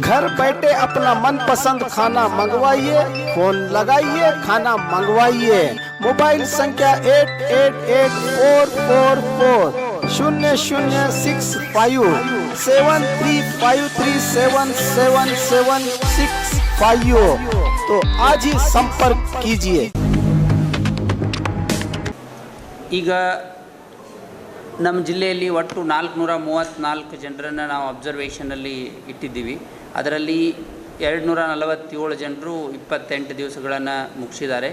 घर बैठे अपना मनपसंद खाना मंगवाइए, फोन लगाइए, खाना मंगवाइए। मोबाइल संख्या 8884447035377765। तो आज ही संपर्क कीजिए। ಈಗ ನಮ್ಮ ಜಿಲ್ಲೆಯಲ್ಲಿ ಒಟ್ಟು 434 ಜನರನ್ನು ನಾವು ಅಬ್ಸರ್ವೇಷನಲ್ಲಿ ಇಟ್ಟಿದ್ದೀವಿ. ಅದರಲ್ಲಿ 247 ಜನರು 28 ದಿವಸಗಳನ್ನು ಮುಗಿಸಿದ್ದಾರೆ.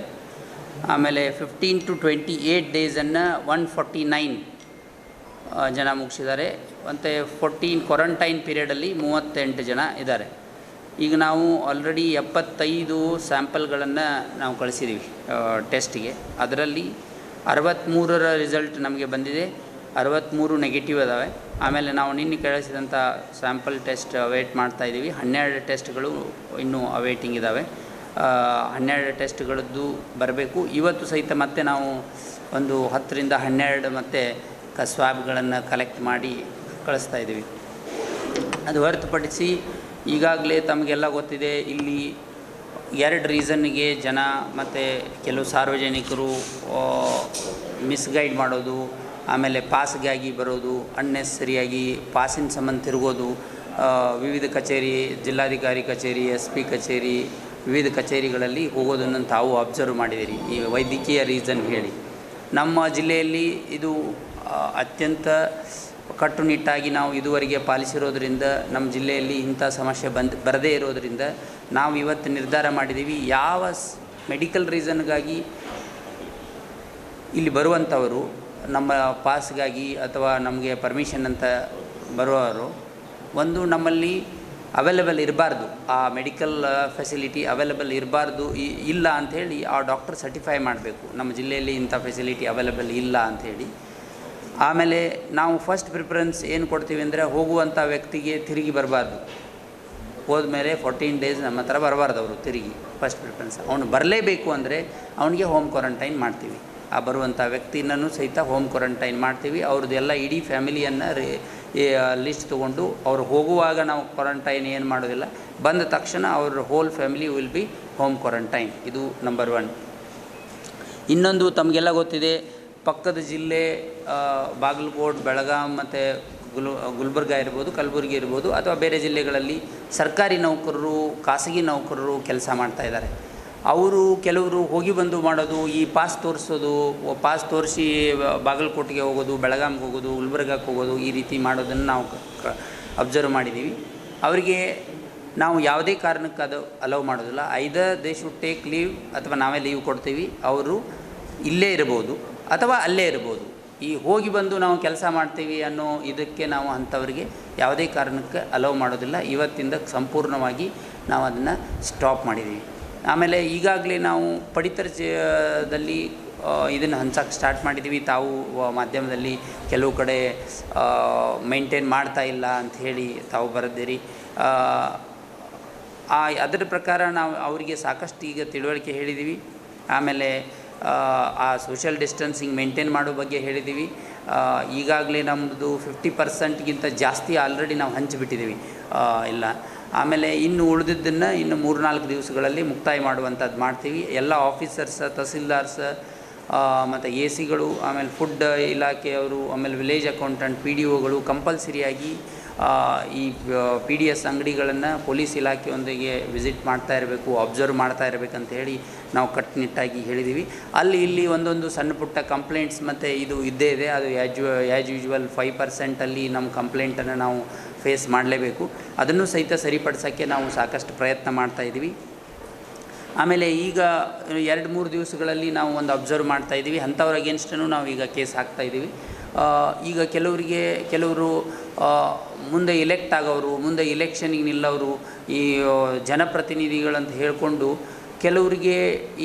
ಆಮೇಲೆ 15 to 28 ಡೇಸನ್ನು 149 ಜನ ಮುಗಿಸಿದ್ದಾರೆ. ಮತ್ತು 14 ಕ್ವಾರಂಟೈನ್ ಪೀರಿಯಡಲ್ಲಿ 38 ಜನ ಇದ್ದಾರೆ. ಈಗ ನಾವು ಆಲ್ರೆಡಿ 75 ಸ್ಯಾಂಪಲ್ಗಳನ್ನು ನಾವು ಕಳಿಸಿದ್ದೀವಿ ಟೆಸ್ಟಿಗೆ. ಅದರಲ್ಲಿ 63ರ ರಿಸಲ್ಟ್ ನಮಗೆ ಬಂದಿದೆ, 63 ನೆಗೆಟಿವ್ ಅದಾವೆ. ಆಮೇಲೆ ನಾವು ನಿನ್ನೆ ಕಳಿಸಿದಂಥ ಸ್ಯಾಂಪಲ್ ಟೆಸ್ಟ್ ಅವೇಟ್ ಮಾಡ್ತಾಯಿದ್ದೀವಿ. 12 ಟೆಸ್ಟ್ಗಳು ಇನ್ನೂ ಅವೇಟಿಂಗ್ ಇದ್ದಾವೆ. 12 ಟೆಸ್ಟ್ಗಳದ್ದು ಬರಬೇಕು. ಇವತ್ತು ಸಹಿತ ಮತ್ತೆ ನಾವು ಒಂದು 10 ರಿಂದ 12 ಮತ್ತು ಸ್ವಾಬ್ಗಳನ್ನು ಕಲೆಕ್ಟ್ ಮಾಡಿ ಕಳಿಸ್ತಾ ಇದ್ದೀವಿ. ಅದು ಹೊರತುಪಡಿಸಿ ಈಗಾಗಲೇ ತಮಗೆಲ್ಲ ಗೊತ್ತಿದೆ, ಇಲ್ಲಿ 2 ರೀಸನ್ನಿಗೆ ಜನ ಮತ್ತು ಕೆಲವು ಸಾರ್ವಜನಿಕರು ಮಿಸ್ಗೈಡ್ ಮಾಡೋದು, ಆಮೇಲೆ ಪಾಸ್ಗಾಗಿ ಬರೋದು, ಅನ್ನೆಸರಿಯಾಗಿ ಪಾಸಿನ ಸಂಬಂಧ ತಿರುಗೋದು, ವಿವಿಧ ಕಚೇರಿ, ಜಿಲ್ಲಾಧಿಕಾರಿ ಕಚೇರಿ, SP ಕಚೇರಿ, ವಿವಿಧ ಕಚೇರಿಗಳಲ್ಲಿ ಹೋಗೋದನ್ನು ತಾವು ಅಬ್ಸರ್ವ್ ಮಾಡಿದ್ದೀರಿ. ಈ ವೈದ್ಯಕೀಯ ರೀಸನ್ ಹೇಳಿ ನಮ್ಮ ಜಿಲ್ಲೆಯಲ್ಲಿ ಇದು ಅತ್ಯಂತ ಕಟ್ಟುನಿಟ್ಟಾಗಿ ನಾವು ಇದುವರೆಗೆ ಪಾಲಿಸಿರೋದ್ರಿಂದ ನಮ್ಮ ಜಿಲ್ಲೆಯಲ್ಲಿ ಇಂಥ ಸಮಸ್ಯೆ ಬರದೇ ಇರೋದರಿಂದ ನಾವು ಇವತ್ತು ನಿರ್ಧಾರ ಮಾಡಿದ್ದೀವಿ, ಯಾವ ಮೆಡಿಕಲ್ ರೀಸನ್ಗಾಗಿ ಇಲ್ಲಿ ಬರುವಂಥವರು ನಮ್ಮ ಪಾಸ್ಗಾಗಿ ಅಥವಾ ನಮಗೆ ಪರ್ಮಿಷನ್ ಅಂತ ಬರುವವರು ಒಂದು ನಮ್ಮಲ್ಲಿ ಅವೈಲೇಬಲ್ ಇರಬಾರ್ದು, ಆ ಮೆಡಿಕಲ್ ಫೆಸಿಲಿಟಿ ಅವೈಲೇಬಲ್ ಇರಬಾರ್ದು, ಇಲ್ಲ ಅಂಥೇಳಿ ಆ ಡಾಕ್ಟರ್ ಸರ್ಟಿಫೈ ಮಾಡಬೇಕು ನಮ್ಮ ಜಿಲ್ಲೆಯಲ್ಲಿ ಇಂಥ ಫೆಸಿಲಿಟಿ ಅವೈಲೇಬಲ್ ಇಲ್ಲ ಅಂಥೇಳಿ. ಆಮೇಲೆ ನಾವು ಫಸ್ಟ್ ಪ್ರಿಫರೆನ್ಸ್ ಏನು ಕೊಡ್ತೀವಿ ಅಂದರೆ, ಹೋಗುವಂಥ ವ್ಯಕ್ತಿಗೆ ತಿರುಗಿ ಬರಬಾರ್ದು. ಹೋದ್ಮೇಲೆ 14 ಡೇಸ್ ನಮ್ಮ ಹತ್ರ ಬರಬಾರ್ದು ಅವರು ತಿರುಗಿ. ಫಸ್ಟ್ ಪ್ರಿಫರೆನ್ಸ್ ಅವನು ಬರಲೇಬೇಕು ಅಂದರೆ ಅವನಿಗೆ ಹೋಮ್ ಕ್ವಾರಂಟೈನ್ ಮಾಡ್ತೀವಿ. ಆ ಬರುವಂಥ ವ್ಯಕ್ತಿನೂ ಸಹಿತ ಹೋಮ್ ಕ್ವಾರಂಟೈನ್ ಮಾಡ್ತೀವಿ. ಅವ್ರದ್ದೆಲ್ಲ ಇಡೀ ಫ್ಯಾಮಿಲಿಯನ್ನು ಲಿಸ್ಟ್ ತೊಗೊಂಡು ಅವ್ರು ಹೋಗುವಾಗ ನಾವು ಕ್ವಾರಂಟೈನ್ ಏನು ಮಾಡೋದಿಲ್ಲ, ಬಂದ ತಕ್ಷಣ ಅವ್ರ whole family will be home quarantine. ಇದು ನಂಬರ್ 1. ಇನ್ನೊಂದು ತಮಗೆಲ್ಲ ಗೊತ್ತಿದೆ, ಪಕ್ಕದ ಜಿಲ್ಲೆ ಬಾಗಲಕೋಟ್, ಬೆಳಗಾಂ ಮತ್ತು ಗುಲ್ಬರ್ಗ ಇರ್ಬೋದು, ಕಲಬುರಗಿ ಇರ್ಬೋದು, ಅಥವಾ ಬೇರೆ ಜಿಲ್ಲೆಗಳಲ್ಲಿ ಸರ್ಕಾರಿ ನೌಕರರು, ಖಾಸಗಿ ನೌಕರರು ಕೆಲಸ ಮಾಡ್ತಾಯಿದ್ದಾರೆ. ಅವರು ಕೆಲವರು ಹೋಗಿ ಬಂದು ಮಾಡೋದು, ಈ ಪಾಸ್ ತೋರಿಸೋದು, ಪಾಸ್ ತೋರಿಸಿ ಬಾಗಲಕೋಟೆಗೆ ಹೋಗೋದು, ಬೆಳಗಾಂಗೆ ಹೋಗೋದು, ಗುಲ್ಬರ್ಗಕ್ಕೆ ಹೋಗೋದು, ಈ ರೀತಿ ಮಾಡೋದನ್ನು ನಾವು ಅಬ್ಸರ್ವ್ ಮಾಡಿದ್ದೀವಿ. ಅವರಿಗೆ ನಾವು ಯಾವುದೇ ಕಾರಣಕ್ಕೆ ಅದು ಅಲೌ ಮಾಡೋದಿಲ್ಲ. Either they should take leave, ಅಥವಾ ನಾವೇ ಲೀವ್ ಕೊಡ್ತೀವಿ. ಅವರು ಇಲ್ಲೇ ಇರ್ಬೋದು ಅಥವಾ ಅಲ್ಲೇ ಇರ್ಬೋದು. ಈ ಹೋಗಿ ಬಂದು ನಾವು ಕೆಲಸ ಮಾಡ್ತೀವಿ ಅನ್ನೋ ಇದಕ್ಕೆ ನಾವು ಅಂಥವರಿಗೆ ಯಾವುದೇ ಕಾರಣಕ್ಕೆ ಅಲೌ ಮಾಡೋದಿಲ್ಲ. ಇವತ್ತಿಂದ ಸಂಪೂರ್ಣವಾಗಿ ನಾವು ಅದನ್ನು ಸ್ಟಾಪ್ ಮಾಡಿದ್ದೀವಿ. ಆಮೇಲೆ ಈಗಾಗಲೇ ನಾವು ಪಡಿತರದಲ್ಲಿ ಇದನ್ನು ಹಂಚಕ್ಕೆ ಸ್ಟಾರ್ಟ್ ಮಾಡಿದ್ದೀವಿ. ತಾವು ಮಾಧ್ಯಮದಲ್ಲಿ ಕೆಲವು ಕಡೆ ಮೇಂಟೈನ್ ಮಾಡ್ತಾ ಇಲ್ಲ ಅಂಥೇಳಿ ತಾವು ಬರೆದಿರಿ. ಅದರ ಪ್ರಕಾರ ನಾವು ಅವರಿಗೆ ಸಾಕಷ್ಟು ಈಗ ತಿಳುವಳಿಕೆ ಹೇಳಿದ್ದೀವಿ. ಆಮೇಲೆ ಆ ಸೋಷಿಯಲ್ ಡಿಸ್ಟೆನ್ಸಿಂಗ್ ಮೇಂಟೈನ್ ಮಾಡೋ ಬಗ್ಗೆ ಹೇಳಿದ್ದೀವಿ. ಈಗಾಗಲೇ ನಮ್ಮದು 50% ಜಾಸ್ತಿ ಆಲ್ರೆಡಿ ನಾವು ಹಂಚಿಬಿಟ್ಟಿದ್ದೀವಿ ಇಲ್ಲ. ಆಮೇಲೆ ಇನ್ನು ಉಳಿದಿದ್ದನ್ನು ಇನ್ನು 3-4 ದಿವಸಗಳಲ್ಲಿ ಮುಕ್ತಾಯ ಮಾಡುವಂಥದ್ದು ಮಾಡ್ತೀವಿ. ಎಲ್ಲ ಆಫೀಸರ್ಸ್, ತಹಸೀಲ್ದಾರ್ಸ್ ಮತ್ತು AC ಗಳು, ಆಮೇಲೆ ಫುಡ್ ಇಲಾಖೆಯವರು, ಆಮೇಲೆ ವಿಲೇಜ್ ಅಕೌಂಟೆಂಟ್, PDOಗಳು ಕಂಪಲ್ಸರಿಯಾಗಿ ಈ PDS ಅಂಗಡಿಗಳನ್ನು ಪೊಲೀಸ್ ಇಲಾಖೆಯೊಂದಿಗೆ ವಿಸಿಟ್ ಮಾಡ್ತಾ ಇರಬೇಕು, ಅಬ್ಸರ್ವ್ ಮಾಡ್ತಾ ಇರಬೇಕಂತ ಹೇಳಿ ನಾವು ಕಟ್ಟುನಿಟ್ಟಾಗಿ ಹೇಳಿದ್ದೀವಿ. ಅಲ್ಲಿ ಇಲ್ಲಿ ಒಂದೊಂದು ಸಣ್ಣ ಪುಟ್ಟ ಕಂಪ್ಲೇಂಟ್ಸ್ ಮತ್ತು ಇದು ಇದ್ದೇ ಇದೆ. ಅದು ಆ್ಯಸ್ ಯೂಶ್ವಲ್ 5% ನಮ್ಮ ಕಂಪ್ಲೇಂಟನ್ನು ನಾವು ಫೇಸ್ ಮಾಡಲೇಬೇಕು. ಅದನ್ನು ಸಹಿತ ಸರಿಪಡಿಸೋಕ್ಕೆ ನಾವು ಸಾಕಷ್ಟು ಪ್ರಯತ್ನ ಮಾಡ್ತಾಯಿದ್ದೀವಿ. ಆಮೇಲೆ ಈಗ 2-3 ದಿವಸಗಳಲ್ಲಿ ನಾವು ಒಂದು ಅಬ್ಸರ್ವ್ ಮಾಡ್ತಾಯಿದ್ದೀವಿ, ಅಂಥವ್ರ ಅಗೇನ್ಸ್ಟೂ ನಾವು ಈಗ ಕೇಸ್ ಹಾಕ್ತಾಯಿದ್ದೀವಿ. ಈಗ ಕೆಲವರು ಮುಂದೆ ಎಲೆಕ್ಟ್ ಆಗೋರು, ಮುಂದೆ ಇಲೆಕ್ಷನಿಗೆ ನಿಲ್ಲೋರು, ಈ ಜನಪ್ರತಿನಿಧಿಗಳಂತ ಹೇಳಿಕೊಂಡು ಕೆಲವರಿಗೆ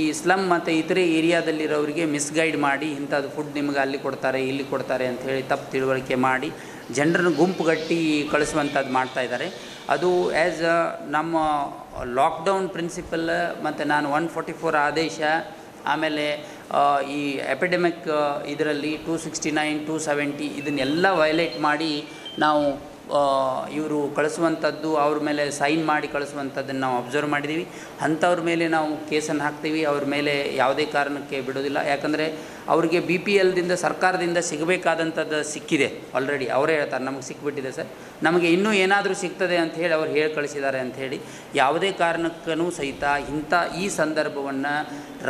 ಈ ಸ್ಲಮ್ ಮತ್ತು ಇತರೆ ಏರಿಯಾದಲ್ಲಿರೋರಿಗೆ ಮಿಸ್ಗೈಡ್ ಮಾಡಿ ಇಂಥದ್ದು ಫುಡ್ ನಿಮಗೆ ಅಲ್ಲಿ ಕೊಡ್ತಾರೆ, ಇಲ್ಲಿ ಕೊಡ್ತಾರೆ ಅಂಥೇಳಿ ತಪ್ಪು ತಿಳುವಳಿಕೆ ಮಾಡಿ ಜನರನ್ನು ಗುಂಪುಗಟ್ಟಿ ಕಳಿಸುವಂಥದ್ದು ಮಾಡ್ತಾಯಿದ್ದಾರೆ. ಅದು ಆ್ಯಸ್ ನಮ್ಮ ಲಾಕ್ಡೌನ್ ಪ್ರಿನ್ಸಿಪಲ್ ಮತ್ತು ನಾನು 144 ಆದೇಶ, ಆಮೇಲೆ ಈ ಎಪಿಡೆಮಿಕ್ ಇದರಲ್ಲಿ 269, 270 ಇದನ್ನೆಲ್ಲ ವೈಲೇಟ್ ಮಾಡಿ ನಾವು ಇವರು ಕಳಿಸುವಂಥದ್ದು, ಅವ್ರ ಮೇಲೆ ಸೈನ್ ಮಾಡಿ ಕಳಿಸುವಂಥದ್ದನ್ನು ನಾವು ಅಬ್ಸರ್ವ್ ಮಾಡಿದ್ದೀವಿ. ಅಂಥವ್ರ ಮೇಲೆ ನಾವು ಕೇಸನ್ನು ಹಾಕ್ತೀವಿ, ಅವ್ರ ಮೇಲೆ ಯಾವುದೇ ಕಾರಣಕ್ಕೆ ಬಿಡೋದಿಲ್ಲ. ಯಾಕಂದರೆ ಅವ್ರಿಗೆ BPLದಿಂದ ಸರ್ಕಾರದಿಂದ ಸಿಗಬೇಕಾದಂಥದ್ದು ಸಿಕ್ಕಿದೆ ಆಲ್ರೆಡಿ. ಅವರೇ ಹೇಳ್ತಾರೆ ನಮಗೆ ಸಿಕ್ಕಿಬಿಟ್ಟಿದೆ ಸರ್, ನಮಗೆ ಇನ್ನೂ ಏನಾದರೂ ಸಿಗ್ತದೆ ಅಂತ ಹೇಳಿ ಅವ್ರು ಹೇಳಿ ಕಳಿಸಿದ್ದಾರೆ ಅಂಥೇಳಿ. ಯಾವುದೇ ಕಾರಣಕ್ಕೂ ಸಹಿತ ಈ ಸಂದರ್ಭವನ್ನು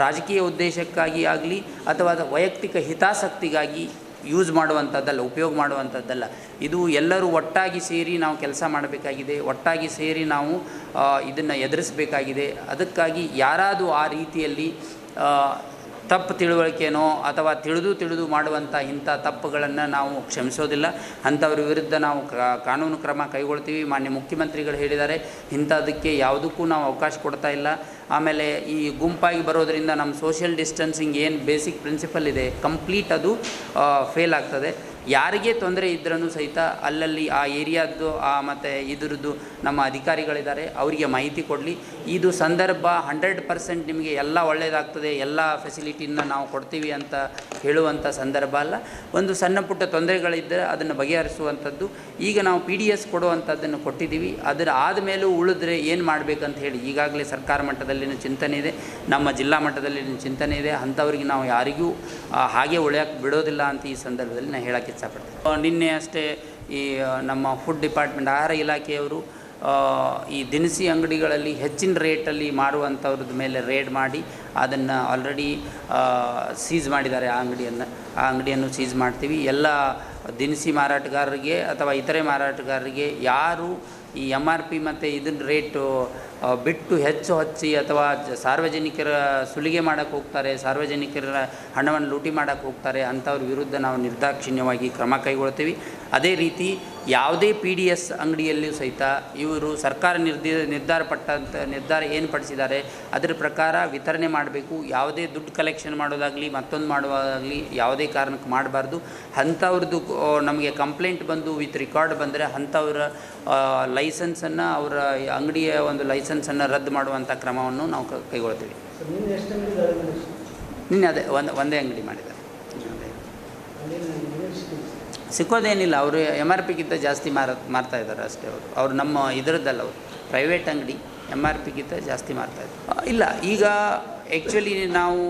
ರಾಜಕೀಯ ಉದ್ದೇಶಕ್ಕಾಗಿ ಆಗಲಿ ಅಥವಾ ವೈಯಕ್ತಿಕ ಹಿತಾಸಕ್ತಿಗಾಗಿ ಯೂಸ್ ಮಾಡುವಂಥದ್ದಲ್ಲ, ಉಪಯೋಗ ಮಾಡುವಂಥದ್ದಲ್ಲ. ಇದು ಎಲ್ಲರೂ ಒಟ್ಟಾಗಿ ಸೇರಿ ನಾವು ಕೆಲಸ ಮಾಡಬೇಕಾಗಿದೆ, ಒಟ್ಟಾಗಿ ಸೇರಿ ನಾವು ಇದನ್ನು ಎದುರಿಸಬೇಕಾಗಿದೆ. ಅದಕ್ಕಾಗಿ ಯಾರಾದರೂ ಆ ರೀತಿಯಲ್ಲಿ ತಪ್ಪು ತಿಳುವಳಿಕೆನೋ ಅಥವಾ ತಿಳಿದು ಮಾಡುವಂಥ ಇಂಥ ತಪ್ಪುಗಳನ್ನು ನಾವು ಕ್ಷಮಿಸೋದಿಲ್ಲ. ಅಂಥವ್ರ ವಿರುದ್ಧ ನಾವು ಕಾನೂನು ಕ್ರಮ ಕೈಗೊಳ್ತೀವಿ. ಮಾನ್ಯ ಮುಖ್ಯಮಂತ್ರಿಗಳು ಹೇಳಿದ್ದಾರೆ, ಇಂಥದಕ್ಕೆ ಯಾವುದಕ್ಕೂ ನಾವು ಅವಕಾಶ ಕೊಡ್ತಾ ಇಲ್ಲ. ಆಮೇಲೆ ಈ ಗುಂಪಾಗಿ ಬರೋದರಿಂದ ನಮ್ಮ ಸೋಷಿಯಲ್ ಡಿಸ್ಟೆನ್ಸಿಂಗ್ ಏನು ಬೇಸಿಕ್ ಪ್ರಿನ್ಸಿಪಲ್ ಇದೆ ಕಂಪ್ಲೀಟ್ ಅದು ಫೇಲ್ ಆಗ್ತದೆ. ಯಾರಿಗೇ ತೊಂದರೆ ಇದ್ರೂ ಸಹಿತ ಅಲ್ಲಲ್ಲಿ ಆ ಏರಿಯಾದ್ದು ಮತ್ತು ಇದ್ರದ್ದು ನಮ್ಮ ಅಧಿಕಾರಿಗಳಿದ್ದಾರೆ, ಅವರಿಗೆ ಮಾಹಿತಿ ಕೊಡಲಿ. ಇದು ಸಂದರ್ಭ 100% ನಿಮಗೆ ಎಲ್ಲ ಒಳ್ಳೆಯದಾಗ್ತದೆ, ಎಲ್ಲ ಫೆಸಿಲಿಟಿನ ನಾವು ಕೊಡ್ತೀವಿ ಅಂತ ಹೇಳುವಂಥ ಸಂದರ್ಭ ಅಲ್ಲ. ಒಂದು ಸಣ್ಣ ಪುಟ್ಟ ತೊಂದರೆಗಳಿದ್ದರೆ ಅದನ್ನು ಬಗೆಹರಿಸುವಂಥದ್ದು. ಈಗ ನಾವು PDS ಕೊಡುವಂಥದ್ದನ್ನು ಕೊಟ್ಟಿದ್ದೀವಿ. ಅದರ ಆದಮೇಲೂ ಉಳಿದ್ರೆ ಏನು ಮಾಡಬೇಕಂತ ಹೇಳಿ ಈಗಾಗಲೇ ಸರ್ಕಾರ ಮಟ್ಟದಲ್ಲಿನ ಚಿಂತನೆ ಇದೆ, ನಮ್ಮ ಜಿಲ್ಲಾ ಮಟ್ಟದಲ್ಲಿನ ಚಿಂತನೆ ಇದೆ. ಅಂಥವ್ರಿಗೆ ನಾವು ಯಾರಿಗೂ ಹಾಗೆ ಉಳಿಯೋಕ್ಕೆ ಬಿಡೋದಿಲ್ಲ ಅಂತ ಈ ಸಂದರ್ಭದಲ್ಲಿ ನಾನು ಹೇಳೋಕ್ಕೆ ಇಷ್ಟಪಡ್ತೀನಿ. ನಿನ್ನೆ ಅಷ್ಟೇ ಈ ನಮ್ಮ ಫುಡ್ ಡಿಪಾರ್ಟ್ಮೆಂಟ್, ಆಹಾರ ಇಲಾಖೆಯವರು ಈ ದಿನಸಿ ಅಂಗಡಿಗಳಲ್ಲಿ ಹೆಚ್ಚಿನ ರೇಟಲ್ಲಿ ಮಾರುವಂಥವ್ರದ್ದು ಮೇಲೆ ರೇಡ್ ಮಾಡಿ ಅದನ್ನು ಆಲ್ರೆಡಿ ಸೀಸ್ ಮಾಡಿದ್ದಾರೆ. ಆ ಅಂಗಡಿಯನ್ನು ಸೀಸ್ ಮಾಡ್ತೀವಿ. ಎಲ್ಲ ದಿನಸಿ ಮಾರಾಟಗಾರರಿಗೆ ಅಥವಾ ಇತರೆ ಮಾರಾಟಗಾರರಿಗೆ ಯಾರು ಈ MRP ಮತ್ತು ಇದನ್ನ ರೇಟು ಬಿಟ್ಟು ಹೆಚ್ಚು ಹಚ್ಚಿ ಅಥವಾ ಸಾರ್ವಜನಿಕರ ಸುಲಿಗೆ ಮಾಡೋಕ್ಕೆ ಹೋಗ್ತಾರೆ, ಸಾರ್ವಜನಿಕರ ಹಣವನ್ನು ಲೂಟಿ ಮಾಡೋಕ್ಕೆ ಹೋಗ್ತಾರೆ, ಅಂಥವ್ರ ವಿರುದ್ಧ ನಾವು ನಿರ್ದಾಕ್ಷಿಣ್ಯವಾಗಿ ಕ್ರಮ ಕೈಗೊಳ್ತೀವಿ. ಅದೇ ರೀತಿ ಯಾವುದೇ PDS ಅಂಗಡಿಯಲ್ಲಿಯೂ ಸಹಿತ ಇವರು ಸರ್ಕಾರ ನಿರ್ಧಾರ ಏನು ಪಡಿಸಿದ್ದಾರೆ ಅದರ ಪ್ರಕಾರ ವಿತರಣೆ ಮಾಡಬೇಕು. ಯಾವುದೇ ದುಡ್ಡು ಕಲೆಕ್ಷನ್ ಮಾಡೋದಾಗಲಿ ಮತ್ತೊಂದು ಮಾಡುವಾಗಲಿ ಯಾವುದೇ ಕಾರಣಕ್ಕೆ ಮಾಡಬಾರ್ದು. ಅಂಥವ್ರದ್ದು ನಮಗೆ ಕಂಪ್ಲೇಂಟ್ ಬಂದು ವಿತ್ ರೆಕಾರ್ಡ್ ಬಂದರೆ ಅಂಥವ್ರ ಲೈಸೆನ್ಸನ್ನು, ಅವರ ಅಂಗಡಿಯ ಒಂದು ಲೈಸೆನ್ಸನ್ನು ರದ್ದು ಮಾಡುವಂಥ ಕ್ರಮವನ್ನು ನಾವು ಕೈಗೊಳ್ತೀವಿ. ನಿನ್ನೆ ಅದೇ ಒಂದೇ ಅಂಗಡಿ ಮಾಡಿದ್ದಾರೆ. ಸಿಕ್ಕೋದೇನಿಲ್ಲ, ಅವರು MRPಗಿಂತ ಜಾಸ್ತಿ ಮಾರ್ತಾ ಇದ್ದಾರೆ ಅಷ್ಟೇ. ಅವರು ನಮ್ಮ ಇದರದ್ದಲ್ಲ, ಅವರು ಪ್ರೈವೇಟ್ ಅಂಗಡಿ MRPಗಿಂತ ಜಾಸ್ತಿ ಮಾರ್ತಾಯಿದ್ದಾರೆ. ಇಲ್ಲ, ಈಗ ಆ್ಯಕ್ಚುಲಿ ನಾವು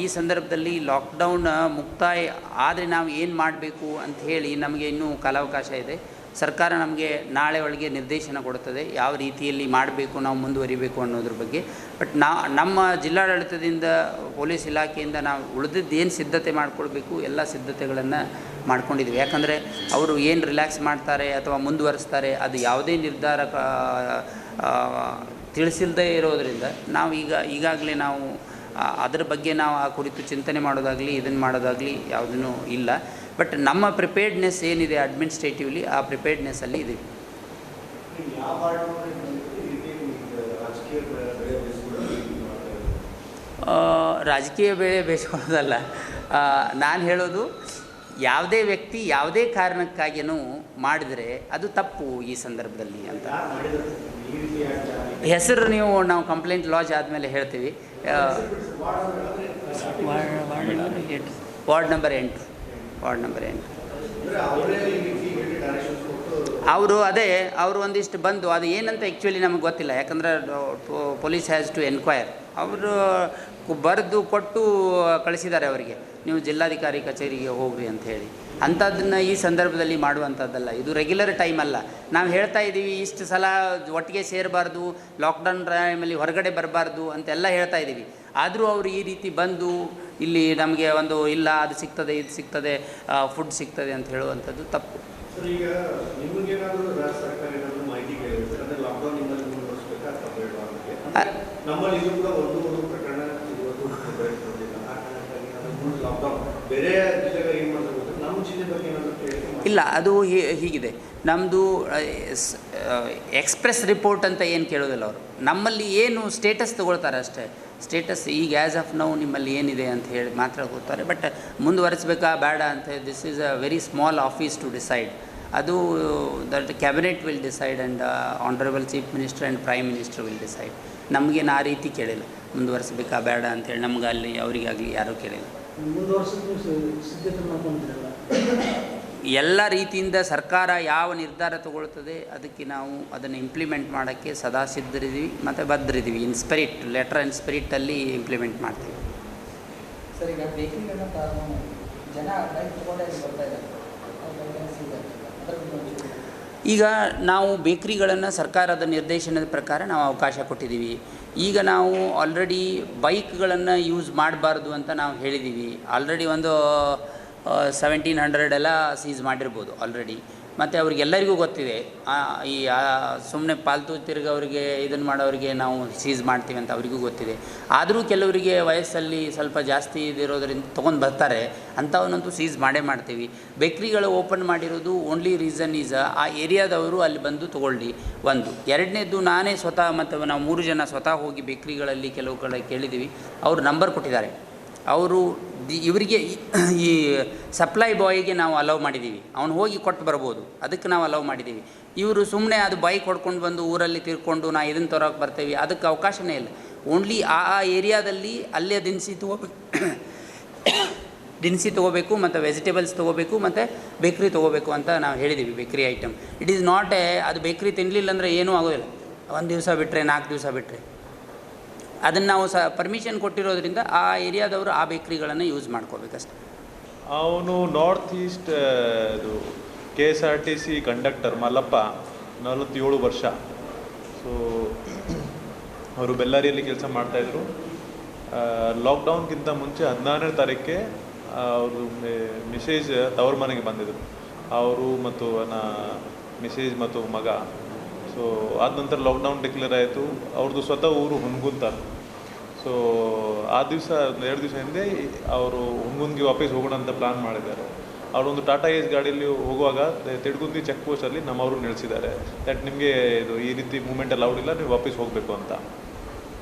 ಈ ಸಂದರ್ಭದಲ್ಲಿ ಲಾಕ್ಡೌನ್ ಮುಕ್ತಾಯ ಆದರೆ ನಾವು ಏನು ಮಾಡಬೇಕು ಅಂತ ಹೇಳಿ ನಮಗೆ ಇನ್ನೂ ಕಾಲಾವಕಾಶ ಇದೆ. ಸರ್ಕಾರ ನಮಗೆ ನಾಳೆ ಒಳಗೆ ನಿರ್ದೇಶನ ಕೊಡುತ್ತದೆ ಯಾವ ರೀತಿಯಲ್ಲಿ ಮಾಡಬೇಕು, ನಾವು ಮುಂದುವರಿಬೇಕು ಅನ್ನೋದ್ರ ಬಗ್ಗೆ. ಬಟ್ ನಮ್ಮ ಜಿಲ್ಲಾಡಳಿತದಿಂದ, ಪೊಲೀಸ್ ಇಲಾಖೆಯಿಂದ ನಾವು ಉಳಿದಿದ್ದು ಏನು ಸಿದ್ಧತೆ ಮಾಡಿಕೊಳ್ಬೇಕು ಎಲ್ಲ ಸಿದ್ಧತೆಗಳನ್ನು ಮಾಡ್ಕೊಂಡಿದ್ವಿ. ಯಾಕಂದರೆ ಅವರು ಏನು ರಿಲ್ಯಾಕ್ಸ್ ಮಾಡ್ತಾರೆ ಅಥವಾ ಮುಂದುವರಿಸ್ತಾರೆ ಅದು ಯಾವುದೇ ನಿರ್ಧಾರ ತಿಳಿಸಿಲ್ಲದೆ ಇರೋದರಿಂದ ನಾವು ಈಗಾಗಲೇ ನಾವು ಅದರ ಬಗ್ಗೆ ನಾವು ಆ ಕುರಿತು ಚಿಂತನೆ ಮಾಡೋದಾಗಲಿ ಇದನ್ನು ಮಾಡೋದಾಗಲಿ ಯಾವುದೂ ಇಲ್ಲ. ಬಟ್ ನಮ್ಮ ಪ್ರಿಪೇರ್ಡ್ನೆಸ್ ಏನಿದೆ ಅಡ್ಮಿನಿಸ್ಟ್ರೇಟಿವ್ಲಿ ಆ ಪ್ರಿಪೇರ್ಡ್ನೆಸ್ಸಲ್ಲಿ ಇದೆ. ರಾಜಕೀಯ ಬೇಳೆ ಬೇಯಿಸ್ಕೊಳ್ಳೋದಲ್ಲ, ನಾನು ಹೇಳೋದು ಯಾವುದೇ ವ್ಯಕ್ತಿ ಯಾವುದೇ ಕಾರಣಕ್ಕಾಗಿಯೂ ಮಾಡಿದರೆ ಅದು ತಪ್ಪು ಈ ಸಂದರ್ಭದಲ್ಲಿ ಅಂತ. ಹೆಸರು ನಾವು ಕಂಪ್ಲೇಂಟ್ ಲಾಂಚ್ ಆದಮೇಲೆ ಹೇಳ್ತೀವಿ. ವಾರ್ಡ್ ನಂಬರ್ 8 ಅವರು ಒಂದಿಷ್ಟು ಬಂದು ಅದು ಏನಂತ ಆ್ಯಕ್ಚುಲಿ ನಮಗೆ ಗೊತ್ತಿಲ್ಲ. ಯಾಕಂದರೆ ಪೊಲೀಸ್ ಹ್ಯಾಸ್ ಟು ಎನ್ಕ್ವೈರ್. ಅವರು ಬರೆದು ಕೊಟ್ಟು ಕಳಿಸಿದ್ದಾರೆ ಅವರಿಗೆ, ನೀವು ಜಿಲ್ಲಾಧಿಕಾರಿ ಕಚೇರಿಗೆ ಹೋಗ್ರಿ ಅಂತ ಹೇಳಿ. ಅಂಥದ್ದನ್ನು ಈ ಸಂದರ್ಭದಲ್ಲಿ ಮಾಡುವಂಥದ್ದಲ್ಲ, ಇದು ರೆಗ್ಯುಲರ್ ಟೈಮ್ ಅಲ್ಲ. ನಾವು ಹೇಳ್ತಾ ಇದ್ದೀವಿ ಇಷ್ಟು ಸಲ ಒಟ್ಟಿಗೆ ಸೇರಬಾರ್ದು, ಲಾಕ್ಡೌನ್ ಟೈಮಲ್ಲಿ ಹೊರಗಡೆ ಬರಬಾರ್ದು ಅಂತೆಲ್ಲ ಹೇಳ್ತಾ ಇದ್ದೀವಿ. ಆದರೂ ಅವರು ಈ ರೀತಿ ಬಂದು ಇಲ್ಲಿ ನಮಗೆ ಒಂದು ಇಲ್ಲ ಅದು ಸಿಗ್ತದೆ ಇದು ಸಿಗ್ತದೆ ಫುಡ್ ಸಿಗ್ತದೆ ಅಂತ ಹೇಳುವಂಥದ್ದು ತಪ್ಪು. ಈಗ ನಿಮಗೇನಾದರೂ ಸರ್ಕಾರ ಮಾಹಿತಿ ಕೇಳಿದ್ರೆ ಅಂದರೆ ಲಾಕ್ಡೌನ್ ನಿಮ್ಮಲ್ಲಿ ಮುಂದುವರಿಸಬೇಕಾ ಅಥವಾ ಬೇಡವಾ ಅಂತ? ನಮ್ಮಲ್ಲಿ ಇದು ಕೂಡ ಒಂದು ಪ್ರಕರಣ ಇವತ್ತು ಲಾಕ್ಡೌನ್ ಬೇರೆ ಜಿಲ್ಲೆಗಳು ಏನು ಮಾಡಬೇಕು, ನಮ್ಮ ಜಿಲ್ಲೆ ಬಗ್ಗೆ ಏನಾದರೂ ಇಲ್ಲ. ಅದು ಹೀಗಿದೆ, ನಮ್ಮದು ಎಕ್ಸ್ಪ್ರೆಸ್ ರಿಪೋರ್ಟ್ ಅಂತ ಏನು ಕೇಳೋದಿಲ್ಲ ಅವರು. ನಮ್ಮಲ್ಲಿ ಏನು ಸ್ಟೇಟಸ್ ತೊಗೊಳ್ತಾರೆ ಅಷ್ಟೇ. ಸ್ಟೇಟಸ್ ಈಗ ಆ್ಯಸ್ ಆಫ್ ನೌ ನಿಮ್ಮಲ್ಲಿ ಏನಿದೆ ಅಂತ ಹೇಳಿ ಮಾತ್ರ ಗೊತ್ತಾರೆ. ಬಟ್ ಮುಂದುವರಿಸಬೇಕಾ ಬೇಡ ಅಂತ this is a very small office to decide. ಅದು that cabinet will decide and honourable chief minister and prime minister will decide. ನಮಗೇನು ಆ ರೀತಿ ಕೇಳಿಲ್ಲ ಮುಂದುವರಿಸಬೇಕಾ ಬೇಡ ಅಂತೇಳಿ, ನಮ್ಗೆ ಅಲ್ಲಿ ಅವರಿಗಾಗಲಿ ಯಾರೂ ಕೇಳಿಲ್ಲ. ಎಲ್ಲ ರೀತಿಯಿಂದ ಸರ್ಕಾರ ಯಾವ ನಿರ್ಧಾರ ತಗೊಳ್ತದೆ ಅದಕ್ಕೆ ನಾವು ಅದನ್ನು ಇಂಪ್ಲಿಮೆಂಟ್ ಮಾಡೋಕ್ಕೆ ಸದಾ ಸಿದ್ಧರಿದ್ದೀವಿ ಮತ್ತು ಬದ್ಧರಿದ್ದೀವಿ. ಇನ್ ಸ್ಪಿರಿಟ್, ಲೆಟರ್ ಆ್ಯಂಡ್ ಸ್ಪಿರಿಟಲ್ಲಿ ಇಂಪ್ಲಿಮೆಂಟ್ ಮಾಡ್ತೀವಿ. ಸರ್, ಈಗ ಬೇಕರಿಗಳನ್ನ ಜನ ಬೈಕ್ ತಗೊಂಡೇ ಬರ್ತಾ ಇದ್ದಾರೆ. ಈಗ ನಾವು ಬೇಕ್ರಿಗಳನ್ನು ಸರ್ಕಾರದ ನಿರ್ದೇಶನದ ಪ್ರಕಾರ ನಾವು ಅವಕಾಶ ಕೊಟ್ಟಿದ್ದೀವಿ. ಈಗ ನಾವು ಆಲ್ರೆಡಿ ಬೈಕ್ಗಳನ್ನು ಯೂಸ್ ಮಾಡಬಾರ್ದು ಅಂತ ನಾವು ಹೇಳಿದ್ದೀವಿ. ಆಲ್ರೆಡಿ ಒಂದು 1700 ಎಲ್ಲ ಸೀಸ್ ಮಾಡಿರ್ಬೋದು ಆಲ್ರೆಡಿ. ಮತ್ತು ಅವ್ರಿಗೆಲ್ಲರಿಗೂ ಗೊತ್ತಿದೆ ಈ ಸುಮ್ಮನೆ ಪಾಲ್ತು ತಿರುಗೋರಿಗೆ ಇದನ್ನು ಮಾಡೋರಿಗೆ ನಾವು ಸೀಸ್ ಮಾಡ್ತೀವಿ ಅಂತ ಅವರಿಗೂ ಗೊತ್ತಿದೆ. ಆದರೂ ಕೆಲವರಿಗೆ ವಯಸ್ಸಲ್ಲಿ ಸ್ವಲ್ಪ ಜಾಸ್ತಿ ಇದಿರೋದ್ರಿಂದ ತೊಗೊಂಡು ಬರ್ತಾರೆ, ಅಂಥವನ್ನಂತೂ ಸೀಸ್ ಮಾಡೇ ಮಾಡ್ತೀವಿ. ಬೇಕ್ರಿಗಳು ಓಪನ್ ಮಾಡಿರೋದು ಓನ್ಲಿ ರೀಸನ್ ಈಸ್ ಆ ಏರಿಯಾದವರು ಅಲ್ಲಿ ಬಂದು ತೊಗೊಳ್ಳಿ ಒಂದು. ಎರಡನೇದು ನಾನೇ ಸ್ವತಃ ಮತ್ತು ನಾವು 3 ಜನ ಸ್ವತಃ ಹೋಗಿ ಬೇಕ್ರಿಗಳಲ್ಲಿ ಕೆಲವು ಕಡೆ ಕೇಳಿದ್ದೀವಿ. ಅವರು ನಂಬರ್ ಕೊಟ್ಟಿದ್ದಾರೆ. ಅವರು ಇವರಿಗೆ ಈ ಸಪ್ಲೈ ಬಾಯಿಗೆ ನಾವು ಅಲೌ ಮಾಡಿದ್ದೀವಿ, ಅವನು ಹೋಗಿ ಕೊಟ್ಟು ಬರ್ಬೋದು, ಅದಕ್ಕೆ ನಾವು ಅಲೌ ಮಾಡಿದ್ದೀವಿ. ಇವರು ಸುಮ್ಮನೆ ಅದು ಬೈಕ್ ಹೊಡ್ಕೊಂಡು ಬಂದು ಊರಲ್ಲಿ ತಿರ್ಕೊಂಡು ನಾ ಇದನ್ನು ತರೋಕೆ ಬರ್ತೀವಿ, ಅದಕ್ಕೆ ಅವಕಾಶನೇ ಇಲ್ಲ. ಓನ್ಲಿ ಆ ಏರಿಯಾದಲ್ಲಿ ಅಲ್ಲೇ ದಿನಸಿ ತೊಗೋಬೇಕು ಮತ್ತು ವೆಜಿಟೇಬಲ್ಸ್ ತೊಗೋಬೇಕು ಮತ್ತು ಬೇಕ್ರಿ ತೊಗೋಬೇಕು ಅಂತ ನಾವು ಹೇಳಿದ್ದೀವಿ. Bakery item it is not ಅದು ಬೇಕ್ರಿ ತಿನ್ನಲಿಲ್ಲ ಅಂದರೆ ಏನೂ ಆಗೋದಿಲ್ಲ. 1 ದಿವಸ ಬಿಟ್ಟರೆ 4 ದಿವಸ ಬಿಟ್ಟರೆ ಅದನ್ನು ನಾವು ಪರ್ಮಿಷನ್ ಕೊಟ್ಟಿರೋದ್ರಿಂದ ಆ ಏರಿಯಾದವರು ಆ ಬೇಕ್ರಿಗಳನ್ನು ಯೂಸ್ ಮಾಡ್ಕೋಬೇಕಷ್ಟೆ. ಅವನು ನಾರ್ತ್ ಈಸ್ಟ್ ಇದು KSRTC ಕಂಡಕ್ಟರ್ ಮಲ್ಲಪ್ಪ, 47 ವರ್ಷ. ಸೊ ಅವರು ಬೆಳ್ಳಾರಿಯಲ್ಲಿ ಕೆಲಸ ಮಾಡ್ತಾಯಿದ್ರು. ಲಾಕ್ಡೌನ್ಗಿಂತ ಮುಂಚೆ 14ನೇ ತಾರೀಕಿಗೆ ಅವರು ಮಿಸೇಜ್ ತವ್ರ ಮನೆಗೆ ಬಂದಿದ್ದರು, ಅವರು ಮತ್ತು ಮಿಸೇಜ್ ಮತ್ತು ಮಗ. ಸೊ ಆದ ನಂತರ ಲಾಕ್ಡೌನ್ ಡಿಕ್ಲೇರ್ ಆಯಿತು. ಅವ್ರದ್ದು ಸ್ವತಃ ಊರು ಹುನ್ಗುಂತ. ಸೊ ಆ ದಿವಸ 2 ದಿವಸ ಹಿಂದೆ ಅವರು ಹುನ್ಗುನ್ಗೆ ವಾಪಸ್ ಹೋಗೋಣ ಅಂತ ಪ್ಲ್ಯಾನ್ ಮಾಡಿದ್ದಾರೆ. ಅವರೊಂದು ಟಾಟಾ ಏಸ್ ಗಾಡಿಯಲ್ಲಿ ಹೋಗುವಾಗ ತಿಡ್ಗುಂದಿ ಚೆಕ್ ಪೋಸ್ಟಲ್ಲಿ ನಮ್ಮವರು ನಿಲ್ಲಿಸಿದ್ದಾರೆ. ದಟ್ ನಿಮಗೆ ಇದು ಈ ರೀತಿ ಮೂಮೆಂಟ್ ಅಲೌಡ್ ಇಲ್ಲ, ನೀವು ವಾಪಸ್ ಹೋಗಬೇಕು ಅಂತ.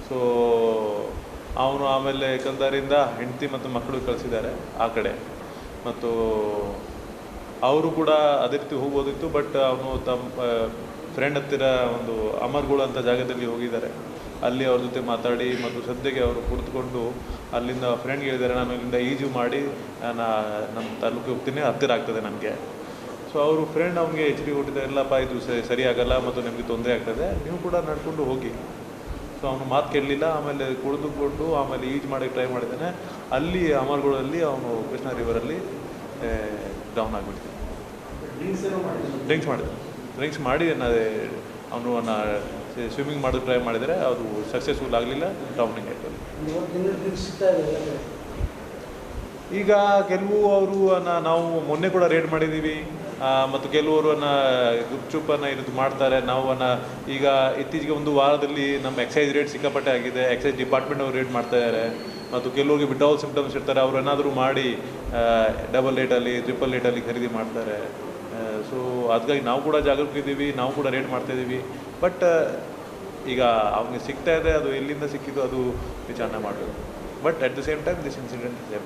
ಸೊ ಅವನು ಆಮೇಲೆ ಕಂದಾರಿಂದ ಹೆಂಡತಿ ಮತ್ತು ಮಕ್ಕಳು ಕಳಿಸಿದ್ದಾರೆ ಆ ಕಡೆ. ಮತ್ತು ಅವರು ಕೂಡ ಅದೇ ರೀತಿ ಹೋಗ್ಬೋದಿತ್ತು, ಬಟ್ ಅವನು ತಮ್ಮ ಫ್ರೆಂಡ್ ಹತ್ತಿರ ಒಂದು ಅಮರ್ಗೋಳ ಅಂತ ಜಾಗದಲ್ಲಿ ಹೋಗಿದ್ದಾರೆ. ಅಲ್ಲಿ ಅವ್ರ ಜೊತೆ ಮಾತಾಡಿ ಮತ್ತು ಸದ್ಯಕ್ಕೆ ಅವರು ಕುಳಿತುಕೊಂಡು ಅಲ್ಲಿಂದ ಫ್ರೆಂಡ್ಗೆ ಹೇಳಿದ್ದಾರೆ, ನಾನು ಇಲ್ಲಿಂದ ಈಜು ಮಾಡಿ ನಮ್ಮ ತಾಲೂಕಿಗೆ ಹೋಗ್ತೀನಿ, ಹತ್ತಿರ ಆಗ್ತದೆ ನನಗೆ. ಸೊ ಅವರು ಫ್ರೆಂಡ್ ಅವ್ನಿಗೆ ಎಚ್ಚರಿಕೆ ಕೊಟ್ಟಿದ್ದಾರೆ, ಇಲ್ಲಪ್ಪ ಇದು ಸರಿ ಆಗಲ್ಲ ಮತ್ತು ನಿಮಗೆ ತೊಂದರೆ ಆಗ್ತದೆ, ನೀವು ಕೂಡ ನಡ್ಕೊಂಡು ಹೋಗಿ. ಸೊ ಅವನು ಮಾತು ಕೇಳಲಿಲ್ಲ. ಆಮೇಲೆ ಕುಳಿದುಕೊಂಡು ಆಮೇಲೆ ಈಜು ಮಾಡೋಕ್ಕೆ ಟ್ರೈ ಮಾಡಿದ್ದಾನೆ. ಅಲ್ಲಿ ಅಮರ್ಗೋಳಲ್ಲಿ ಅವನು ಕೃಷ್ಣ ರಿವರಲ್ಲಿ ಡೌನ್ ಆಗಿಬಿಡ್ತಾನೆ. ಡ್ರಿಂಕ್ಸ್ ಮಾಡಿ ಅವನು ಸ್ವಿಮ್ಮಿಂಗ್ ಮಾಡೋದು ಟ್ರೈ ಮಾಡಿದರೆ ಅದು ಸಕ್ಸಸ್ಫುಲ್ ಆಗಲಿಲ್ಲ, ಡೌನಿಂಗ್ ಆಯಿತು. ಈಗ ಕೆಲವು ಅವರು ನಾವು ಮೊನ್ನೆ ಕೂಡ ರೇಡ್ ಮಾಡಿದ್ದೀವಿ. ಮತ್ತು ಕೆಲವರು ಗುಪ್ಚುಪ್ಪನ್ನು ಇದು ಮಾಡ್ತಾರೆ. ನಾವು ಈಗ ಇತ್ತೀಚೆಗೆ 1 ವಾರದಲ್ಲಿ ನಮ್ಮ ಎಕ್ಸೈಸ್ ರೇಟ್ ಸಿಕ್ಕಾಪಟ್ಟೆ ಆಗಿದೆ. ಎಕ್ಸೈಸ್ ಡಿಪಾರ್ಟ್ಮೆಂಟ್ ಅವರು ರೇಡ್ ಮಾಡ್ತಾ ಇದ್ದಾರೆ. ಮತ್ತು ಕೆಲವರಿಗೆ ವಿಡ್ರಾವಲ್ ಸಿಂಪ್ಟಮ್ಸ್ ಇರ್ತಾರೆ, ಅವರು ಏನಾದರೂ ಮಾಡಿ ಡಬಲ್ ರೇಟಲ್ಲಿ, ಟ್ರಿಪಲ್ ರೇಟಲ್ಲಿ ಖರೀದಿ ಮಾಡ್ತಾರೆ. ಸೊ ಅದಕ್ಕಾಗಿ ನಾವು ಕೂಡ ಜಾಗರೂಕಿದ್ದೀವಿ, ನಾವು ಕೂಡ ರೇಟ್ ಮಾಡ್ತಾಯಿದ್ದೀವಿ. ಬಟ್ ಈಗ ಅವ್ನಿಗೆ ಸಿಗ್ತಾ ಇದೆ, ಅದು ಎಲ್ಲಿಂದ ಸಿಕ್ಕಿದ್ದು ಅದು ವಿಚಾರಣೆ ಮಾಡಬೇಕು. But at the same time this incident ಇದೆ.